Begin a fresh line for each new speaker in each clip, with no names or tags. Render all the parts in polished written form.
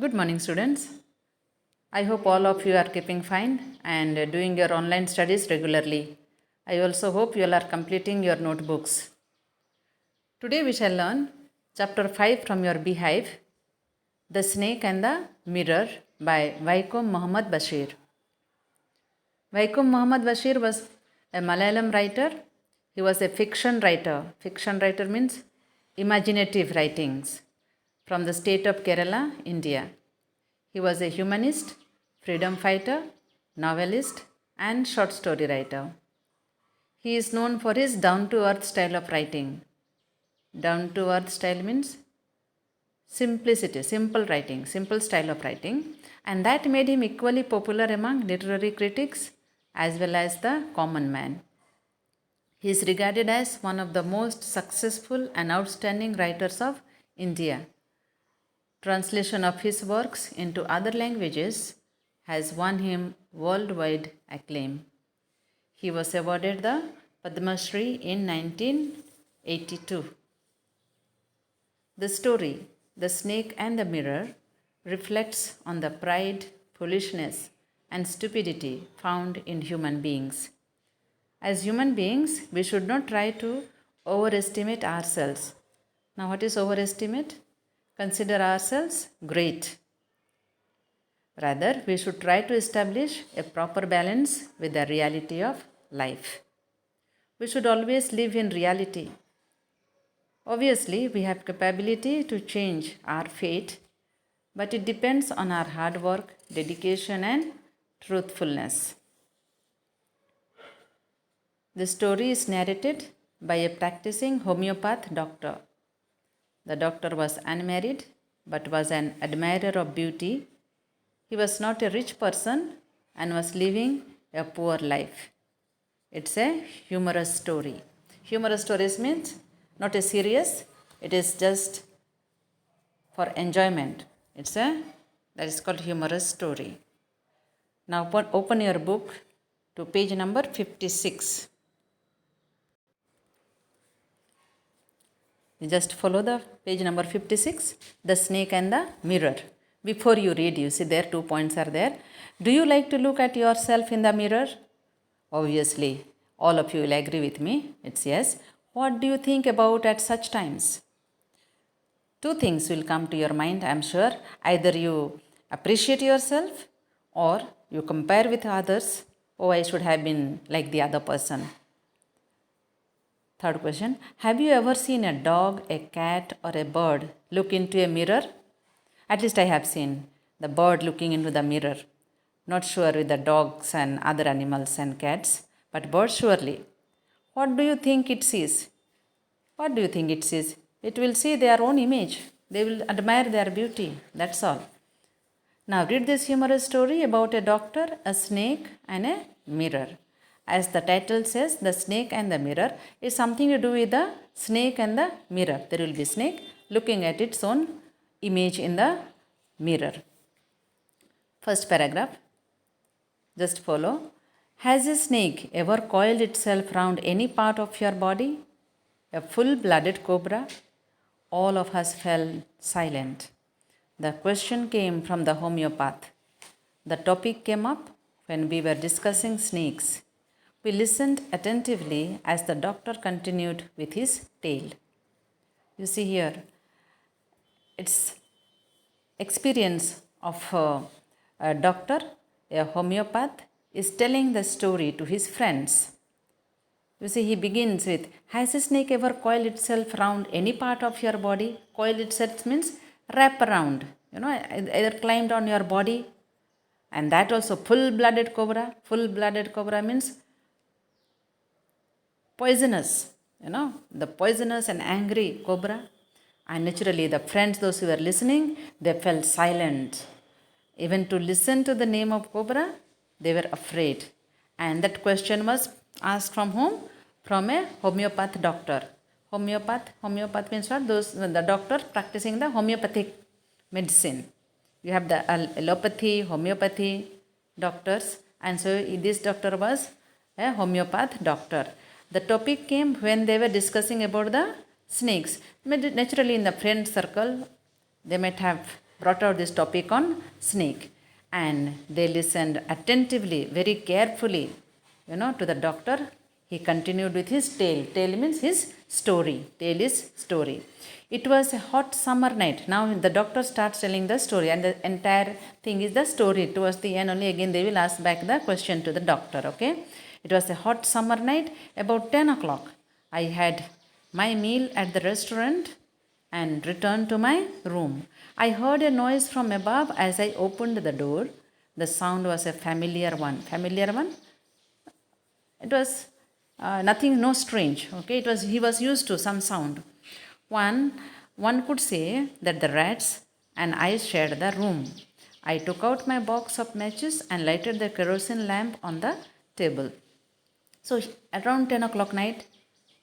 Good morning, students. I hope all of you are keeping fine and doing your online studies regularly. I also hope you all are completing your notebooks. Today we shall learn chapter 5 from your beehive, The Snake and the Mirror by Vaikom Muhammad Bashir. Vaikom Muhammad Bashir was a Malayalam writer. He was a fiction writer. Fiction writer means imaginative writings from the state of Kerala, India. He was a humanist, freedom fighter, novelist, and short story writer. He is known for his down to earth style of writing. Down to earth style means simplicity, simple writing, simple style of writing, and that made him equally popular among literary critics as well as the common man. He is regarded as one of the most successful and outstanding writers of India. Translation of his works into other languages has won him worldwide acclaim. He was awarded the Padma Shri in 1982. The story, The Snake and the Mirror, reflects on the pride, foolishness, and stupidity found in human beings. As human beings, we should not try to overestimate ourselves. Now, what is overestimate? Consider ourselves great. Rather, we should try to establish a proper balance with the reality of life. We should always live in reality. Obviously, we have capability to change our fate, but it depends on our hard work, dedication, and truthfulness. The story is narrated by a practicing homeopath doctor. The doctor was unmarried but was an admirer of beauty. He was not a rich person and was living a poor life. It's a humorous story. Humorous stories means not a serious, it is just for enjoyment. That is called humorous story. Now open your book to page number 56. You just follow the page number 56, The Snake and the Mirror. Before you read, you see there 2 points are there. Do you like to look at yourself in the mirror? Obviously, all of you will agree with me. It's yes. What do you think about at such times? Two things will come to your mind, I am sure. Either you appreciate yourself or you compare with others. Oh, I should have been like the other person. Third question, have you ever seen a dog, a cat, or a bird look into a mirror? At least I have seen the bird looking into the mirror. Not sure with the dogs and other animals and cats, but birds surely. What do you think it sees? What do you think it sees? It will see their own image. They will admire their beauty. That's all. Now read this humorous story about a doctor, a snake, and a mirror. As the title says, The Snake and the Mirror is something to do with the snake and the mirror. There will be snake looking at its own image in the mirror. First paragraph, just follow. Has a snake ever coiled itself round any part of your body? A full-blooded cobra? All of us fell silent. The question came from the homeopath. The topic came up when we were discussing snakes. We listened attentively as the doctor continued with his tale. You see here, it's experience of a doctor, a homeopath, is telling the story to his friends. You see, he begins with, has a snake ever coiled itself around any part of your body? Coil itself means wrap around, either climbed on your body. And that also full-blooded cobra. Full-blooded cobra means poisonous, the poisonous and angry cobra. And naturally, the friends, those who were listening, they fell silent. Even to listen to the name of cobra, they were afraid. And that question was asked from whom? From a homeopath doctor. Homeopath means what? The doctor practicing the homeopathic medicine. You have the allopathy, homeopathy doctors, and so this doctor was a homeopath doctor. The topic came when they were discussing about the snakes. Naturally, in the friend circle, they might have brought out this topic on snake, and they listened attentively, very carefully, to the doctor. He continued with his tale. Tale means his story. Tale is story. It was a hot summer night. Now the doctor starts telling the story, and the entire thing is the story. Towards the end only again they will ask back the question to the doctor. Okay. It was a hot summer night, about 10 o'clock. I had my meal at the restaurant and returned to my room. I heard a noise from above as I opened the door. The sound was a familiar one. Familiar one? It was nothing, no strange. Okay, he was used to some sound. One could say that the rats and I shared the room. I took out my box of matches and lighted the kerosene lamp on the table. So around 10 o'clock night,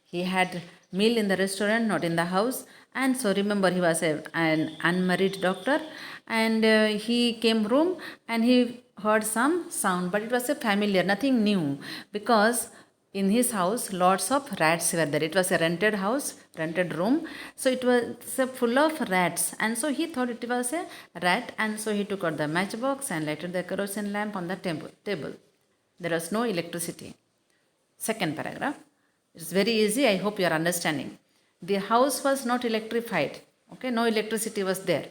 he had meal in the restaurant, not in the house. And so remember, he was an unmarried doctor, and he came room and he heard some sound, but it was a familiar, nothing new, because in his house lots of rats were there. It was a rented house, rented room, so it was full of rats, and so he thought it was a rat, and so he took out the matchbox and lighted the kerosene lamp on the table. There was no electricity. Second paragraph. It's very easy. I hope you are understanding. The house was not electrified. Okay, no electricity was there.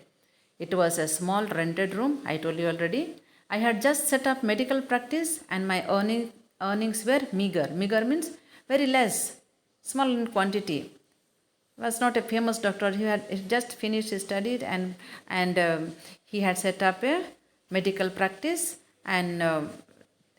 It was a small rented room. I told you already. I had just set up medical practice, and my earnings were meager. Meager means very less, small in quantity. He was not a famous doctor. He had just finished his study, and he had set up a medical practice and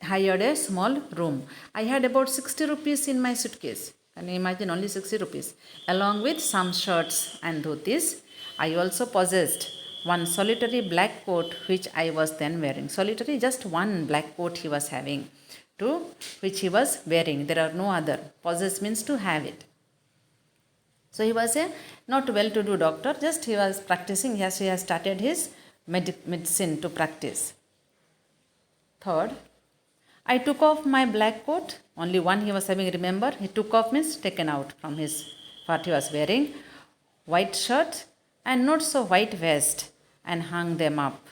hired a small room. I had about 60 rupees in my suitcase. Can you imagine, only 60 rupees? Along with some shirts and dhotis. I also possessed one solitary black coat which I was then wearing. Solitary, just one black coat he was having, to which he was wearing. There are no other. Possess means to have it. So he was a not well-to-do doctor, just he was practicing. Yes, he has started his medicine to practice. Third, I took off my black coat, only one he was having, remember, he took off means taken out from his what he was wearing, white shirt and not so white vest, and hung them up.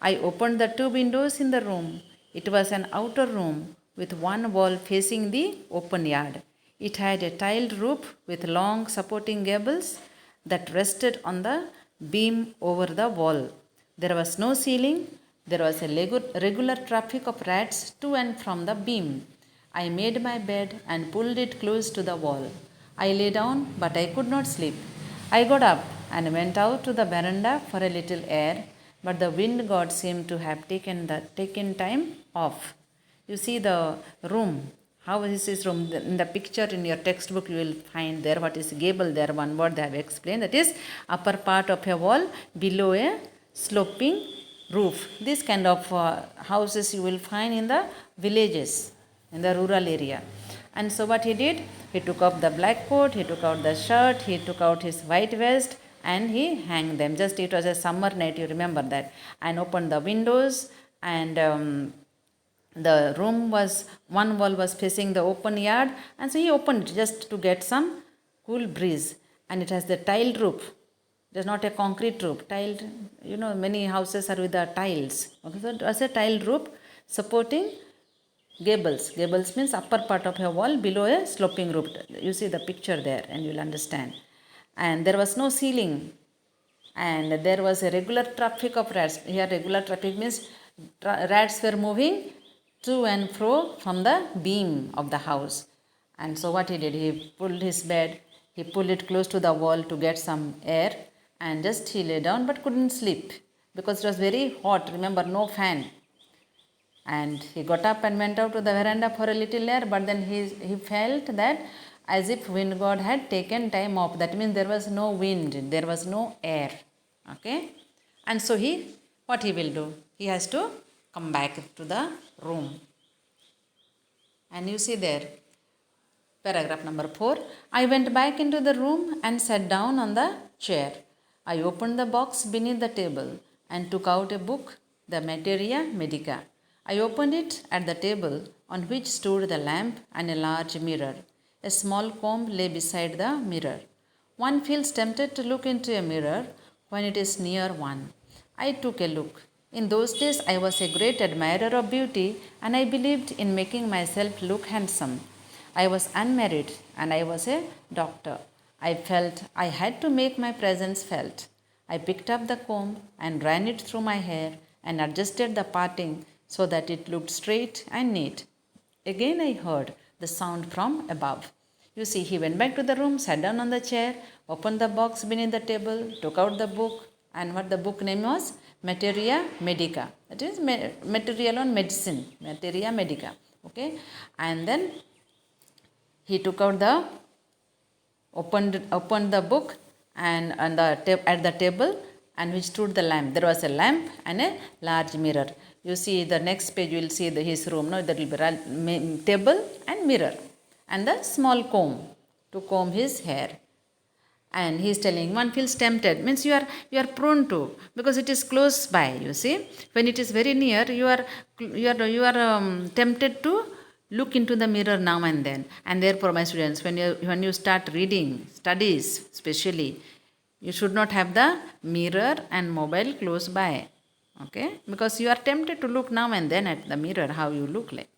I opened the two windows in the room. It was an outer room with one wall facing the open yard. It had a tiled roof with long supporting gables that rested on the beam over the wall. There was no ceiling. There was a regular traffic of rats to and from the beam. I made my bed and pulled it close to the wall. I lay down, but I could not sleep. I got up and went out to the veranda for a little air, but the wind god seemed to have taken time off. You see the room. How is this room? In the picture in your textbook you will find there what is gable there. One word they have explained. That is upper part of a wall, below a sloping roof. This kind of houses you will find in the villages, in the rural area. And so what he did, he took off the black coat, he took out the shirt, he took out his white vest, and he hanged them. Just it was a summer night, you remember that. And opened the windows, and the room was, one wall was facing the open yard, and so he opened it just to get some cool breeze. And it has the tiled roof. It is not a concrete roof, tiled, many houses are with the tiles. Okay, so it was a tiled roof supporting gables. Gables means upper part of a wall below a sloping roof. You see the picture there and you will understand. And there was no ceiling. And there was a regular traffic of rats. Here regular traffic means rats were moving to and fro from the beam of the house. And so what he did, he pulled his bed, he pulled it close to the wall to get some air, and just he lay down but couldn't sleep because it was very hot. Remember, no fan. And he got up and went out to the veranda for a little air, but then he felt that as if wind god had taken time off. That means there was no wind, there was no air. Okay. And so what he will do? He has to come back to the room. And you see there, paragraph number 4. I went back into the room and sat down on the chair. I opened the box beneath the table and took out a book, the Materia Medica. I opened it at the table on which stood the lamp and a large mirror. A small comb lay beside the mirror. One feels tempted to look into a mirror when it is near one, I took a look. In those days, I was a great admirer of beauty and I believed in making myself look handsome. I was unmarried and I was a doctor. I felt I had to make my presence felt. I picked up the comb and ran it through my hair and adjusted the parting so that it looked straight and neat. Again, I heard the sound from above. You see, he went back to the room, sat down on the chair, opened the box beneath the table, took out the book, and what the book name was? Materia Medica. That is material on medicine, Materia Medica. Okay, and then he took out the opened the book and at the table and which stood the lamp. There was a lamp and a large mirror. You see the next page you will see his room. No, there will be table and mirror and the small comb to comb his hair. And he is telling one feels tempted means you are prone to because it is close by. You see when it is very near you are tempted to look into the mirror now and then. And therefore, my students, when you start reading studies, especially, you should not have the mirror and mobile close by. Okay, because you are tempted to look now and then at the mirror how you look like.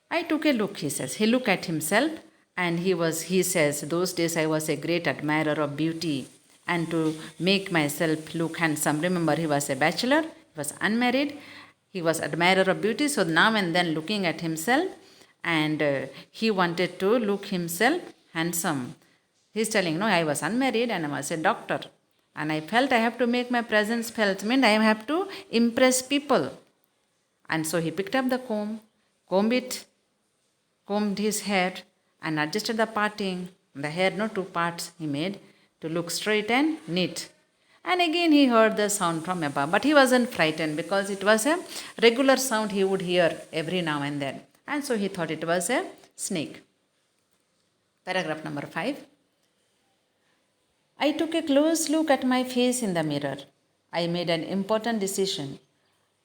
I took a look, he says. He looked at himself and he says, those days I was a great admirer of beauty and to make myself look handsome. Remember, he was a bachelor, he was unmarried, he was admirer of beauty. So now and then looking at himself and he wanted to look himself handsome. He's telling, no, I was unmarried and I was a doctor. And I felt I have to make my presence felt. Means I have to impress people. And so he picked up the comb, combed his hair and adjusted the parting. The hair, no, two parts he made to look straight and neat. And again he heard the sound from above. But he wasn't frightened because it was a regular sound he would hear every now and then. And so he thought it was a snake. Paragraph number 5. I took a close look at my face in the mirror. I made an important decision.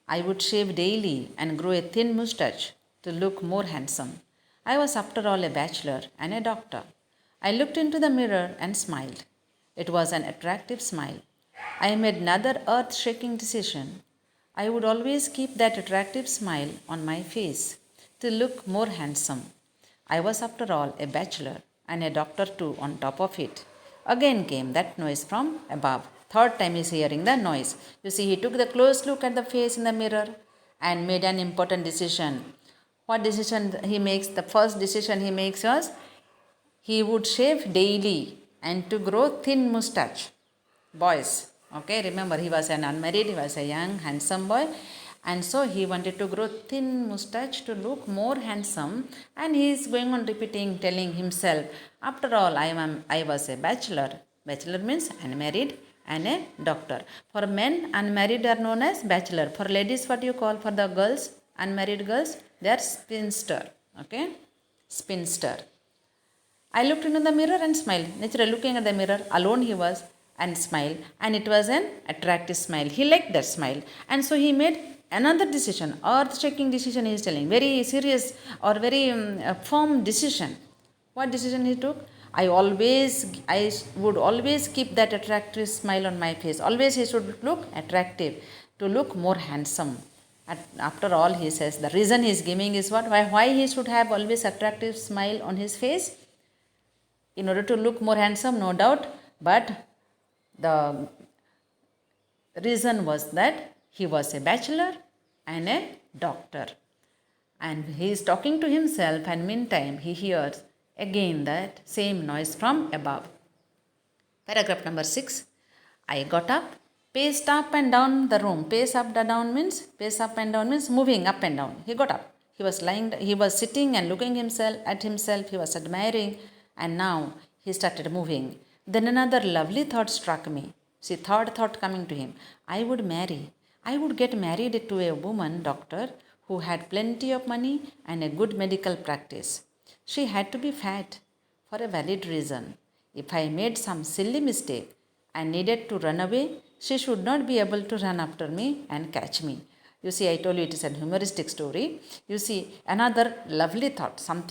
I would shave daily and grow a thin moustache to look more handsome. I was after all a bachelor and a doctor. I looked into the mirror and smiled. It was an attractive smile. I made another earth-shaking decision. I would always keep that attractive smile on my face to look more handsome. I was after all a bachelor and a doctor too on top of it. Again came that noise from above. Third time he is hearing the noise. You see, he took the close look at the face in the mirror and made an important decision. What decision he makes? The first decision he makes was he would shave daily and to grow thin moustache. Boys, okay, remember he was an unmarried, he was a young, handsome boy. And so he wanted to grow thin moustache to look more handsome. And he is going on repeating, telling himself, after all, I was a bachelor. Bachelor means unmarried and a doctor. For men, unmarried are known as bachelor. For ladies, what you call for the girls, unmarried girls, they are spinster. Okay, spinster. I looked into the mirror and smiled. Naturally, looking at the mirror, alone he was and smiled. And it was an attractive smile. He liked that smile. And so he made another decision, earth-shaking decision he is telling. Very serious or very firm decision. What decision he took? I would always keep that attractive smile on my face. Always he should look attractive to look more handsome. After all, he says, the reason he is giving is what? Why he should have always attractive smile on his face? In order to look more handsome, no doubt. But the reason was that he was a bachelor and a doctor. And he is talking to himself and meantime he hears again that same noise from above. Paragraph number 6. I got up, paced up and down the room. Pace up and down means moving up and down. He got up. He was sitting and looking at himself. He was admiring and now he started moving. Then another lovely thought struck me. See, third thought coming to him. I would get married to a woman doctor who had plenty of money and a good medical practice. She had to be fat for a valid reason. If I made some silly mistake and needed to run away, she should not be able to run after me and catch me. You see, I told you it is a humoristic story. You see, another lovely thought, some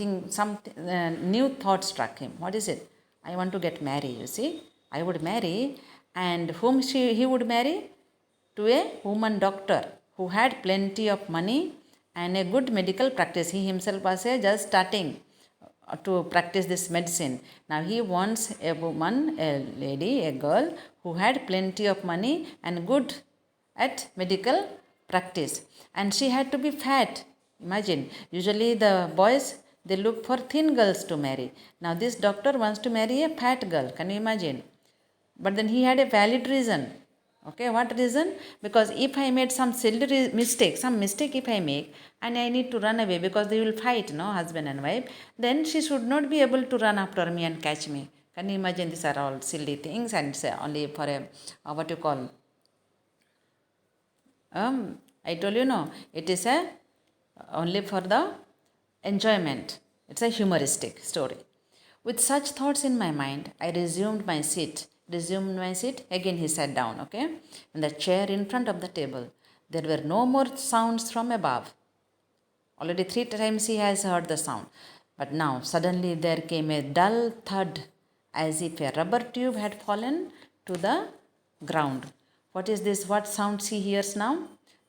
new thought struck him. What is it? I want to get married, you see. I would marry, and whom he would marry? to a woman doctor who had plenty of money and a good medical practice. He himself was just starting to practice this medicine. Now he wants a woman, a lady, a girl who had plenty of money and good at medical practice. And she had to be fat. Imagine, usually the boys, they look for thin girls to marry. Now this doctor wants to marry a fat girl. Can you imagine? But then he had a valid reason. Okay, what reason? Because if I made some silly mistake, if I make, and I need to run away because they will fight, no, husband and wife, then she should not be able to run after me and catch me. Can you imagine? These are all silly things, and it's only for a what you call. I told you, no, it is a only for the enjoyment. It's a humoristic story. With such thoughts in my mind, I resumed my seat. Again he sat down, okay, in the chair in front of the table. There were no more sounds from above. Already 3 times he has heard the sound. But now suddenly there came a dull thud as if a rubber tube had fallen to the ground. What is this? What sounds he hears now?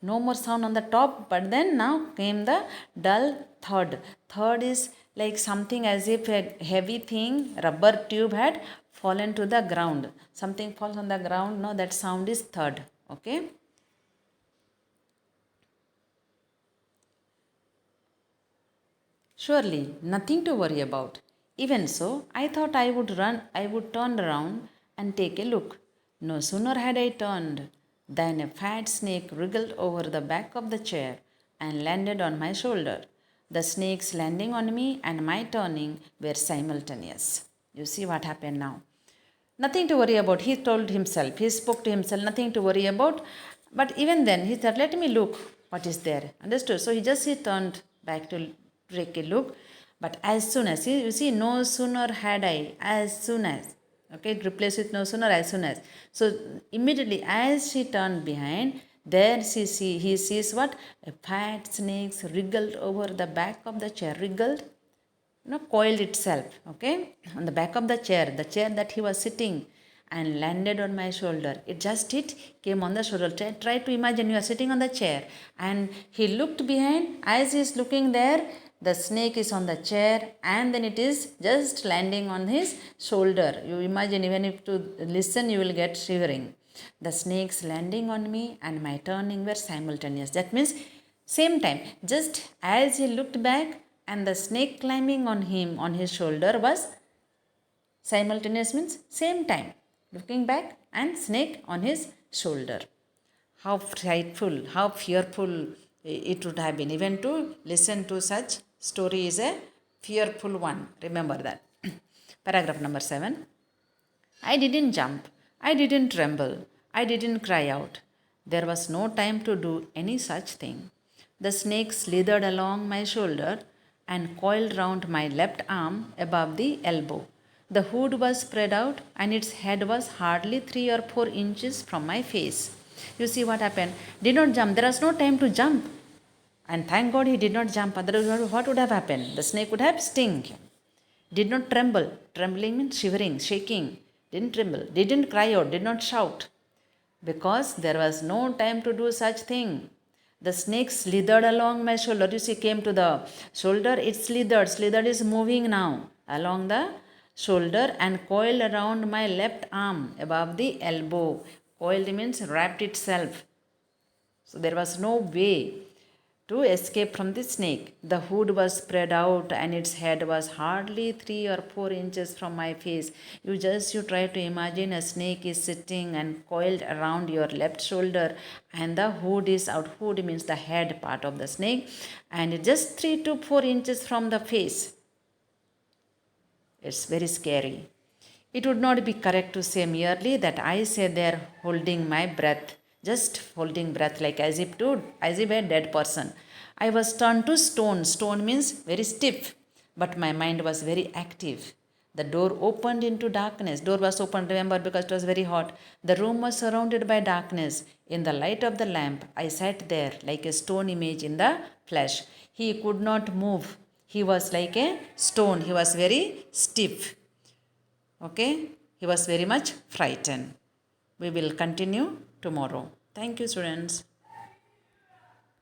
No more sound on the top, but then now came the dull thud. Thud is like something as if a heavy thing, rubber tube had fallen to the ground. Something falls on the ground, no, that sound is thud. Okay. Surely, nothing to worry about. Even so, I thought I would turn around and take a look. No sooner had I turned than a fat snake wriggled over the back of the chair and landed on my shoulder. The snake's landing on me and my turning were simultaneous. You see what happened now? Nothing to worry about, he told himself. He spoke to himself, nothing to worry about. But even then, he said, let me look what is there. Understood? So he turned back to take a look. But as soon as, you see, no sooner had I, as soon as. Okay, replace with no sooner, as soon as. So immediately as she turned behind, there he sees what? A fat snake wriggled over the back of the chair. Wriggled, coiled itself, okay, on the back of the chair that he was sitting, and landed on my shoulder. It just came on the shoulder. Try to imagine you are sitting on the chair and he looked behind. As he is looking there, the snake is on the chair and then it is just landing on his shoulder. You imagine, even if to listen, you will get shivering. The snake's landing on me and my turning were simultaneous. That means same time, just as he looked back and the snake climbing on him, on his shoulder, was simultaneous, means same time. Looking back and snake on his shoulder. How frightful, how fearful it would have been. Even to listen to such story is a fearful one. Remember that. Paragraph number 7. I didn't jump. I didn't tremble. I didn't cry out. There was no time to do any such thing. The snake slithered along my shoulder and coiled round my left arm above the elbow. The hood was spread out and its head was hardly 3 or 4 inches from my face. You see what happened? Did not jump. There was no time to jump. And thank God he did not jump. Otherwise, what would have happened? The snake would have stung. Did not tremble. Trembling means shivering, shaking. Didn't tremble. Didn't cry out. Did not shout. Because there was no time to do such thing. The snake slithered along my shoulder. You see, came to the shoulder. It slithered. Slithered is moving now along the shoulder and coiled around my left arm above the elbow. Coiled means wrapped itself. So there was no way to escape from the snake. The hood was spread out and its head was hardly 3 or 4 inches from my face. You try to imagine a snake is sitting and coiled around your left shoulder and the hood is out. Hood means the head part of the snake, and it's just 3 to 4 inches from the face. It's very scary. It would not be correct to say merely that I say there holding my breath, just holding breath like as if a dead person. I was turned to stone. Stone means very stiff, but my mind was very active. The door opened into darkness. Door was opened, remember, because it was very hot. The room was surrounded by darkness. In the light of the lamp, I sat there like a stone image in the flesh. He could not move. He was like a stone. He was very stiff. Okay? He was very much frightened. We will continue tomorrow. Thank you, students.